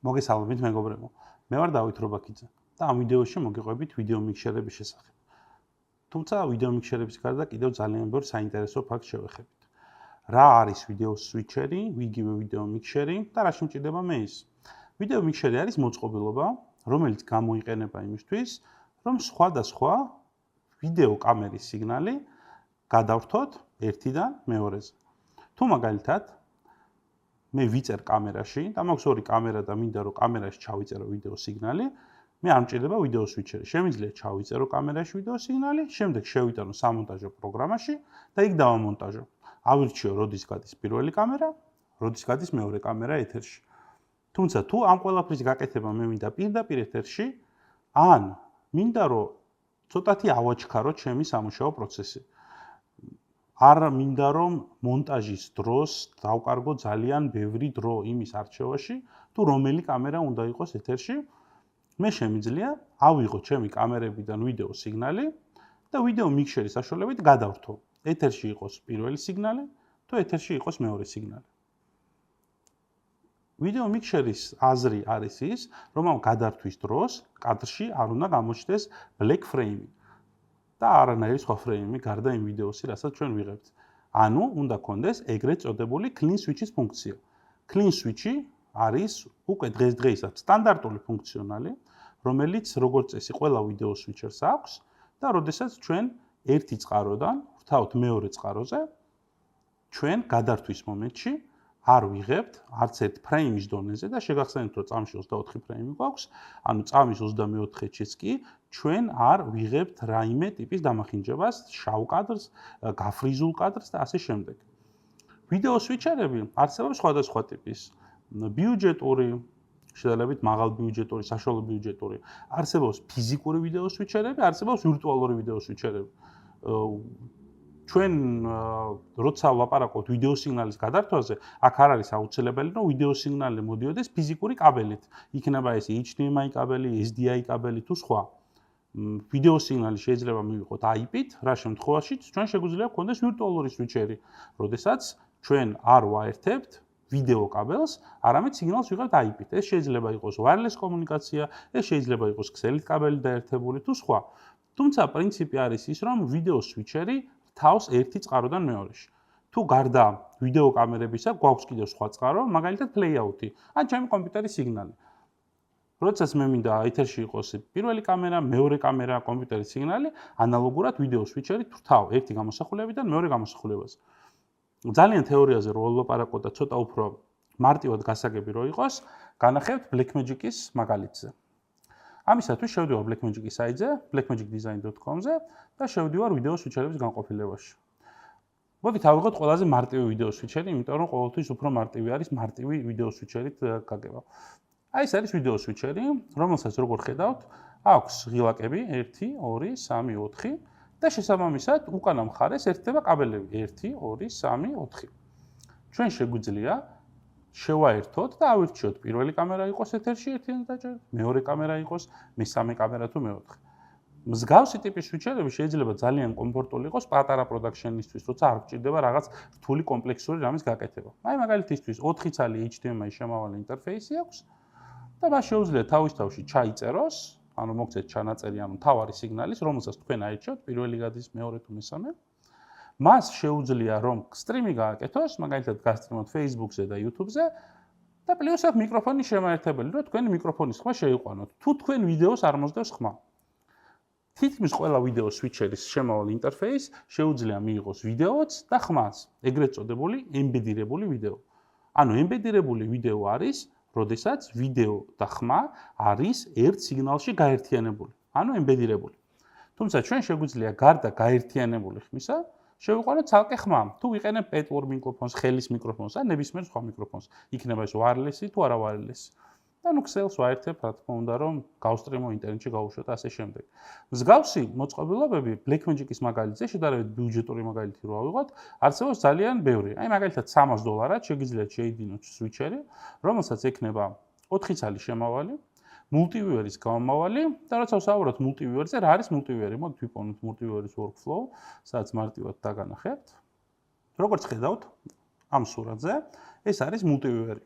მოგესალმებით მეგობრებო. მე ვარ დავით რობაქიძე და ამ ვიდეოში მოგიყვებით ვიდეო მიქსერების შესახებ. თუმცა ვიდეო მიქსერების გარდა კიდევ ძალიან ბევრ საინტერესო ფაქტს შევეხებით. რა არის ვიდეო სვიჩერი, ვიგივე ვიდეო მიქსერი და რა შემჭირდება მე ის. ვიდეო მიქსერი არის მოწყობილობა, რომელიც გამოიყენება იმისთვის, რომ სხვადასხვა ვიდეო კამერის სიგნალი გადავრთოთ ერთიდან მეორეზე. თუ მაგალითად მე ვიწერ კამერაში და მაქვს ორი კამერა და მინდა რომ კამერაში ჩავიწერო ვიდეო სიგნალი, მე არ მჭირდება ვიდეო სვიჩერი. შემიძლია ჩავიწერო კამერაში ვიდეო სიგნალი, შემდეგ შევიტანო სამონტაჟო პროგრამაში და იქ დავამონტაჟო. ავირჩიო როდის გადის პირველი კამერა, როდის გადის მეორე კამერა ეთერში. თუმცა თუ ამ ყველაფრის გაკეთება მე მინდა პირდაპირ ეთერში, ან მინდა რომ ცოტათი ავაჩქაროთ ჩემი სამუშაო პროცესი. არ მინდა რომ მონტაჟის დროს დავკარგო ძალიან ბევრი დრო იმის არჩევაში, თუ რომელი კამერა უნდა იყოს ეთერში, მე შემიძლია ავიღო ჩემი კამერებიდან ვიდეო სიგნალი და ვიდეო მიქსერის საშუალებით გადავრთო. ეთერში იყოს პირველი სიგნალი, თუ ეთერში იყოს მეორე სიგნალი. ვიდეო მიქსერის აზრი არის ის, რომ ამ გადართვის დროს კადრში არ უნდა გამოჩნდეს black frame. და არანაირი სხვა ფრეიმი გარდა იმ ვიდეოსი, რასაც ჩვენ ვიღებთ. ანუ უნდა კონდეს ეგრეთ წოდებული clean switch-ის ფუნქცია. Clean switch-ი არის უკვე დღესდღეისად სტანდარტული ფუნქციონალი, რომელიც როგორც წესი ყველა ვიდეო switcher-ს აქვს და როდესაც ჩვენ ერთი წყაროდან ვრთავთ მეორე წყაროზე, ჩვენ გადართვის მომენტში არ ვიღებთ არც ერთ ფრეიმის დონეზე და შეგახსენებთ, რომ წამში 24 ფრეიმი გვაქვს, ანუ წამის 24-შეც კი ჩვენ არ ვიღებთ რაიმე ტიპის დამახინჯებას, შავ კადრს, გაფრიზულ კადრს და ასე შემდეგ. ვიდეო სვიჩერები არსებობს სხვადასხვა ტიპის. ბიუჯეტური, შედარებით მაღალ ბიუჯეტური, საშუალო ბიუჯეტური, არსებობს ფიზიკური ვიდეო სვიჩერები, არსებობს ვირტუალური ვიდეო სვიჩერები. ჩვენ როცა ვლაპარაკობთ ვიდეო სიგნალის გადართვაზე, აქ არ არის აუცილებელი, რომ ვიდეო სიგნალი მოდიოდეს ფიზიკური კაბელით. იქნება ეს HDMI კაბელი, SDI კაბელი თუ სხვა. ვიდეო სიგნალი შეიძლება მივიღოთ IP-ით, რა შემთხვევაშიც ჩვენ შეგვიძლია გქონდეს ვირტუალური სვიჩერი, როდესაც ჩვენ არ ვაერთებთ ვიდეო კაბელს, არამედ სიგნალს ვიღებთ IP-ით. ეს შეიძლება იყოს wireless კომუნიკაცია, ეს შეიძლება იყოს ქსელით კაბელი დაერთებული თუ სხვა. თუმცა პრინციპი არის ის, რომ ვიდეო სვიჩერი თავს ერთი წყაროდან მეორეში. თუ გარდა ვიდეო კამერებისა გვაქვს კიდევ სხვა წყარო, მაგალითად play-out-ი, ან ჩემი კომპიუტერის სიგნალი. როდესაც მე მინდა ეთერში იყოს პირველი კამერა, მეორე კამერა, კომპიუტერის სიგნალი, ანალოგურად ვიდეო სვიჩერით ვრთავ ერთი გამოსახულებიდან მეორე გამოსახულებას. ძალიან თეორიაზე რო ვლაპარაკო და ცოტა უფრო მარტივად გასაგები რო იყოს, განახებთ Blackmagic-ის მაგალითზე. ამისათვის შევდივარ Blackmagic-ის საიტზე, blackmagicdesign.com-ზე და შევდივარ ვიდეო სვიჩერების განყოფილებაში. მოდით ავიღოთ ყველაზე მარტივი ვიდეო სვიჩერი, იმიტომ რომ ყოველთვის უფრო მარტივი არის მარტივი ვიდეო სვიჩერით გაგება. აი ეს არის ვიდეო სვიჩერი, რომელსაც როგორ ხედავთ, აქვს ღილაკები 1, 2, 3, 4 და შესაბამისად უკანა მხარეს ერთდება კაბელები 1, 2, 3, 4. ჩვენ შეგვიძლია შევაერთოთ და ავირჩიოთ პირველი კამერა იყოს ეთერში ერთიანი დაჭერით, მეორე კამერა იყოს, მესამე კამერა თუ მეოთხე. მსგავსი ტიპის სვიჩერები შეიძლება ძალიან კომფორტული იყოს პატარა პროდაქშენისთვის, როცა არ გჭირდება რაღაც რთული კომპლექსური რამის გაკეთება. აი მაგალითისთვის 4 ცალი HDMI შემავალი ინტერფეისი აქვს და მას შეუძლია თავის-თავში ჩაიწეროს, ანუ მოგცეთ ჩანაწერი, ანუ მთავარი სიგნალის, რომელსაც თქვენ აირჩევთ, პირველი გადის, მეორე თუ მესამე. მას შეუძლია რომ სტრიმი გააკეთოს, მაგალითად გასტრიმოთ Facebook-ზე და YouTube-ზე და პლუს აქ მიკროფონის შემაერთებელი, რომ თქვენი მიკროფონის ხმა შეიყვანოთ. თუ თქვენ ვიდეოს არ მოსდევს ხმა. თითქმის ყველა ვიდეო სვიჩერის შემავალ ინტერფეისს შეუძლია მიიღოს ვიდეოც და ხმაც, ეგრეთ წოდებული ემბედირებული ვიდეო. ანუ ემბედირებული ვიდეო არის, როდესაც ვიდეო და ხმა არის ერთ სიგნალში გაერთიანებული, ანუ ემბედირებული. თუმცა ჩვენ შეგვიძლია გარდა გაერთიანებული ხმისა შევიყვანოთ ცალკე ხმა. თუ ვიყენებ პეტლურ მიკროფონს, ხელის მიკროფონს ან ნებისმიერ სხვა მიკროფონს, იქნება ეს wireless-ი თუ არა wireless-ი. და ნუ ქსელს ვაერთებ, რა თქმა უნდა, რომ გავსტრიმო ინტერნეტში გავუშვათ ასე შემდეგ. მსგავსი მოწყობილობები Blackmagic-ის მაგალითზე, შედარებით ბიუჯეტური მაგალითი რო ავიღოთ, არსებობს ძალიან ბევრი. აი მაგალითად $300 შეგიძლიათ შეიდინოთ სვიჩერი, რომელსაც ექნება 4 ცალი შემავალი, multiviewer-ის გამომავალი და როცა ვსაუბრობთ multiviewer-ზე, რა არის multiviewer-ი? მოდით ვიპოვნოთ multiviewer-ის workflow, სადაც მარტივად დაგანახებთ. როგორც ხედავთ, ამ სურათზე ეს არის multiviewer-ი.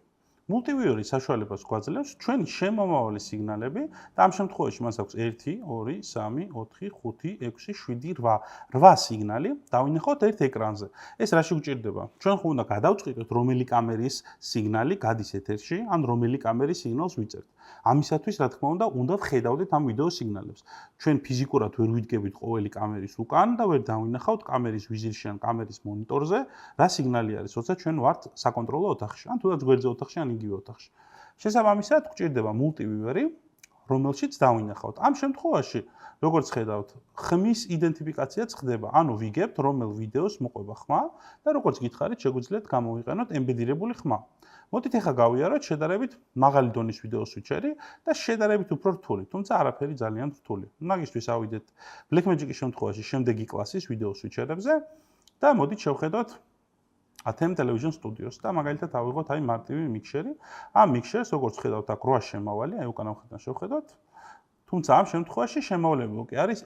Multiview-ი საშუალებას გვაძლევს ჩვენი შემომავალი სიგნალები და ამ შემთხვევაში მას აქვს 1, 2, 3, 4, 5, 6, 7, 8 სიგნალი დავინახოთ ერთ ეკრანზე. ეს რაში გვჭირდება? ჩვენ ხო უნდა გადავწყვიტოთ რომელი კამერის სიგნალი გადის ეთერში, ან რომელი კამერის სიგნალს ვიწერთ. ამისათვის, რა თქმა უნდა ვხედავდეთ ამ ვიდეო სიგნალებს. ჩვენ ფიზიკურად ვერ ვიდგებით ყოველი კამერის უკან და ვერ დავინახავთ კამერის ვიზირში ან კამერის მონიტორზე რა სიგნალი არის, როცა ჩვენ ვართ საკონტროლო ოთახში, ან თუნდაც გვერდზე ოთახში ან იგივე ოთახში. შესაბამისად, გვჭირდება multiview-ი, რომელშიც დავინახავთ. ამ შემთხვევაში, როგორც ხედავთ, ხმის იდენტიფიკაციაც ხდება. ანუ ვიგებთ, რომელ ვიდეოს მოყვება ხმა და როგორც გითხარით, შეგვიძლიათ გამოვიყენოთ ემბედირებული ხმა. მოდით ახლა გავიაროთ შედარებით მაღალი დონის ვიდეო სვიჩერი და შედარებით უფრო რთული, თუმცა არაფერი ძალიან რთული. მაგისთვის ავიდეთ Blackmagic-ის შემთხვევაში შემდეგი კლასის ვიდეო სვიჩერებზე და მოდით შევხედოთ ATEM Television Studios და მაგალითად ავიღოთ აი მარტივი მიქსერი. ამ მიქსერს როგორც ხედავთ აქ 8 შემავალი, აი უკანა მხრიდან შევხედოთ. თუმცა ამ შემთხვევაში შემავლები უკვე არის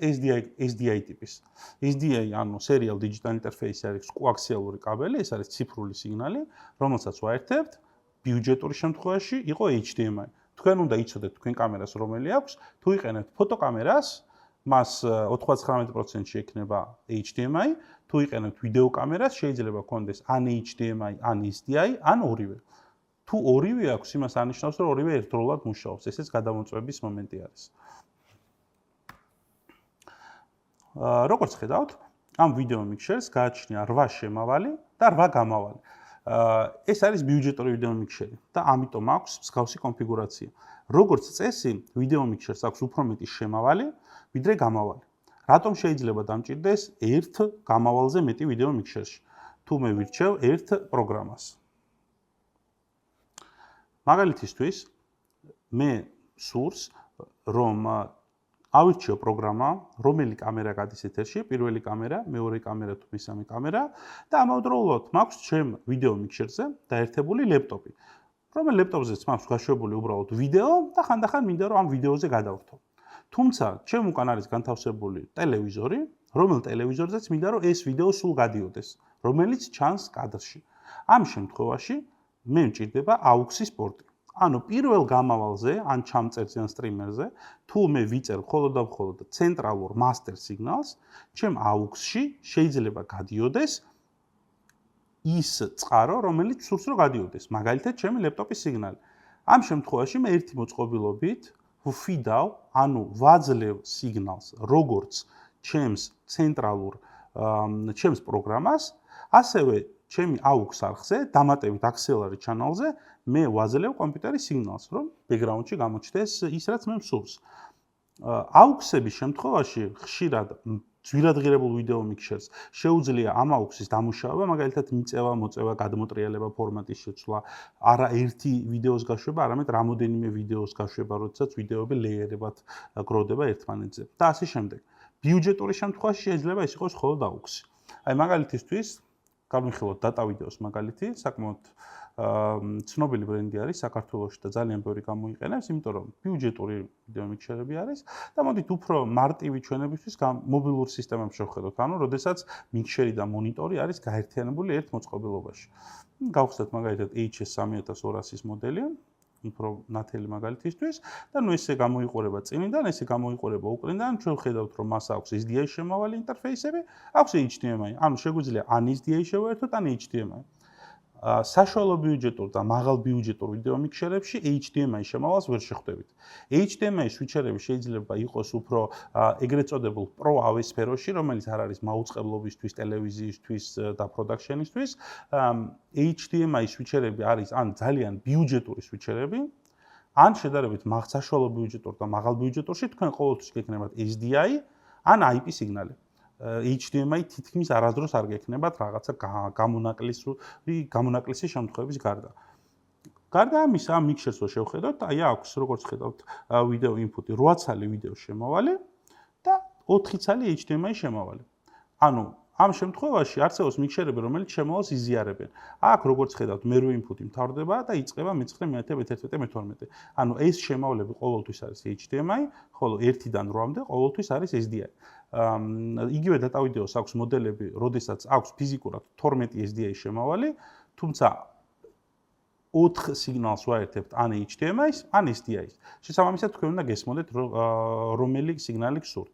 SDI ტიპის. SDI ანუ Serial Digital Interface არის კოაქსიალური კაბელი, ეს არის ციფრული სიგნალი, რომელსაც ვაერთებთ. ბიუჯეტური შემთხვევაში იყო HDMI. თქვენ უნდა იცოდეთ თქვენ კამერას რომელი აქვს, თუ იყენებთ ფოტოკამერას, მას 99%-ში ექნება HDMI, თუ იყენებთ ვიდეო კამერას, შეიძლება გქონდეს ან HDMI, ან SDI, ან ორივე. თუ ორივე აქვს, იმას ანიშნავს, რომ ორივე ერთდროულად მუშაობს. ესეც გადამოწვევის მომენტი არის. როგორც ხედავთ, ამ ვიდეო მიქსერს გააჩნია 8 შემავალი და 8 გამავალი. ეს არის ბიუჯეტური ვიდეო მიქსერი და ამიტომ აქვს მსგავსი კონფიგურაცია. როგორც წესი, ვიდეო მიქსერს აქვს უფრო მეტი შემავალი, ვიდრე გამავალი. რატომ შეიძლება დამჭირდეს ერთ გამავალზე მეტი ვიდეო მიქსერში? თუ მე ვირჩევ ერთ პროგრამას. მაგალითისთვის, მე სურს, რომ ავირჩიო პროგრამა, რომელი კამერა გადის ეთერში, პირველი კამერა, მეორე კამერა თუ მესამე კამერა და ამავდროულად მაქვს ჩემ ვიდეო მიქსერზე დაერთებული ლეპტოპი. რომელ ლეპტოპზეც მაქვს გაშვებული უბრალოდ ვიდეო და ხანდახან მინდა რომ ამ ვიდეოზე გადავხტო. თუმცა, ჩემ უკან არის განთავსებული ტელევიზორი, რომელ ტელევიზორზეც მინდა რომ ეს ვიდეო სულ გადიოდეს, რომელიც ჩანს კადრში. ამ შემთხვევაში მე მჭირდება AUX-ის პორტი. ანუ პირველ გამავალზე, ან ჩამწერზე, ან სტრიმერზე, თუ მე ვიწერ მხოლოდ და მხოლოდ ცენტრალურ master signals, ჩემ AUX-ში შეიძლება გადიოდეს ის წყარო, რომელიც სურს რომ გადიოდეს, მაგალითად, ჩემი ლეპტოპის სიგნალი. ამ შემთხვევაში მე ერთი მოწყობილობით ვფიდავ, ანუ ვაძლევ სიგნალს, როგორც ჩემს ცენტრალურ ჩემს პროგრამას, ასევე ჩემი AUX არხზე, დამატებით Axelar channel-ზე, მე ვაძლევ კომპიუტერის სიგნალს, რომ ბექგრაუნდში გამოჩნდეს ის, რაც მე მსურს. AUX-ების შემთხვევაში ხშირად ძვირადღირებულ ვიდეო მიქსერს შეუძლია ამ AUX-ის დამუშავება, მაგალითად მიწევა, მოწევა, გადმოტრიალება, ფორმატის შეცვლა, არა ერთი ვიდეოს გაშვება, არამედ რამოდენიმე ვიდეოს გაშვება, როდესაც ვიდეოები ლეიერებად გროვდება ერთმანეთზე და ასე შემდეგ. ბიუჯეტური შემთხვევაში შეიძლება ეს იყოს მხოლოდ AUX-ი. აი მაგალითისთვის გამიხილოთ Data Videos მაგალითი, საკმაოდ ცნობილი ბრენდი არის საქართველოში და ძალიან ბევრი გამოიყენებს, იმიტომ რომ ბიუჯეტური ვიდეო მიქსერები არის და მოდით უფრო მარტივი ჩვენებისთვის მობილურ სისტემებს შევხედოთ, ანუ როდესაც მიქსერი და მონიტორი არის გაერთიანებული ერთ მოწყობილობაში. გავხსნათ მაგალითად HS3200-ის მოდელი, უფრო ნათელი მაგალითისთვის და ნუ ესე გამოიყურება წინიდან, ესე გამოიყურება უკრიდან, ჩვენ ვხედავთ რომ მას აქვს SDI შემავალი ინტერფეისები, აქვს HDMI, ანუ შეგვიძლია ან SDI შევაერთოთ, ან HDMI. საშუალო ბიუჯეტურ და მაღალ ბიუჯეტურ ვიდეო მიქსერებში HDMI შემავალს ვერ შეხვდებით. HDMI სვიჩერები შეიძლება იყოს უფრო ეგრეთ წოდებულ Pro AV სფეროში, რომელიც არ არის მაუწყებლობისთვის, ტელევიზიისთვის და პროდაქშენისთვის. HDMI სვიჩერები არის ან ძალიან ბიუჯეტური სვიჩერები, ან შედარებით საშუალო ბიუჯეტურ და მაღალ ბიუჯეტურში თქვენ ყოველთვის გექნებათ SDI ან IP სიგნალი. HDMI თითქმის არასდროს არ გექნებათ რაღაცა გამონაკლისი შემთხვევების გარდა. გარდა ამისა, ამ მიქსერს რო შევხედოთ, აი აქვს, როგორც ხედავთ, ვიდეო ინპუტი 8 ცალი ვიდეო შემავალი და 4 ცალი HDMI შემავალი. ანუ ამ შემთხვევაში არსებობს მიქსერები, რომელიც შემავალს იზიარებენ. აქ როგორც ხედავთ, მერვე ინპუტი მთავრდება და იწყება მე-9, მე-10, მე-11, მე-12. ანუ ეს შემავლები ყოველთვის არის HDMI, ხოლო 1-დან 8-მდე ყოველთვის არის SDI. იგივე Data Videos აქვს მოდელები, როდესაც აქვს ფიზიკურად 12 SDI შემავალი, თუმცა 4 სიგნალს ვაერთებთ ან HDMI-ს, ან SDI-ს. შესაბამისად, თქვენ უნდა გესმოდეთ, რომელი სიგნალი გსურთ.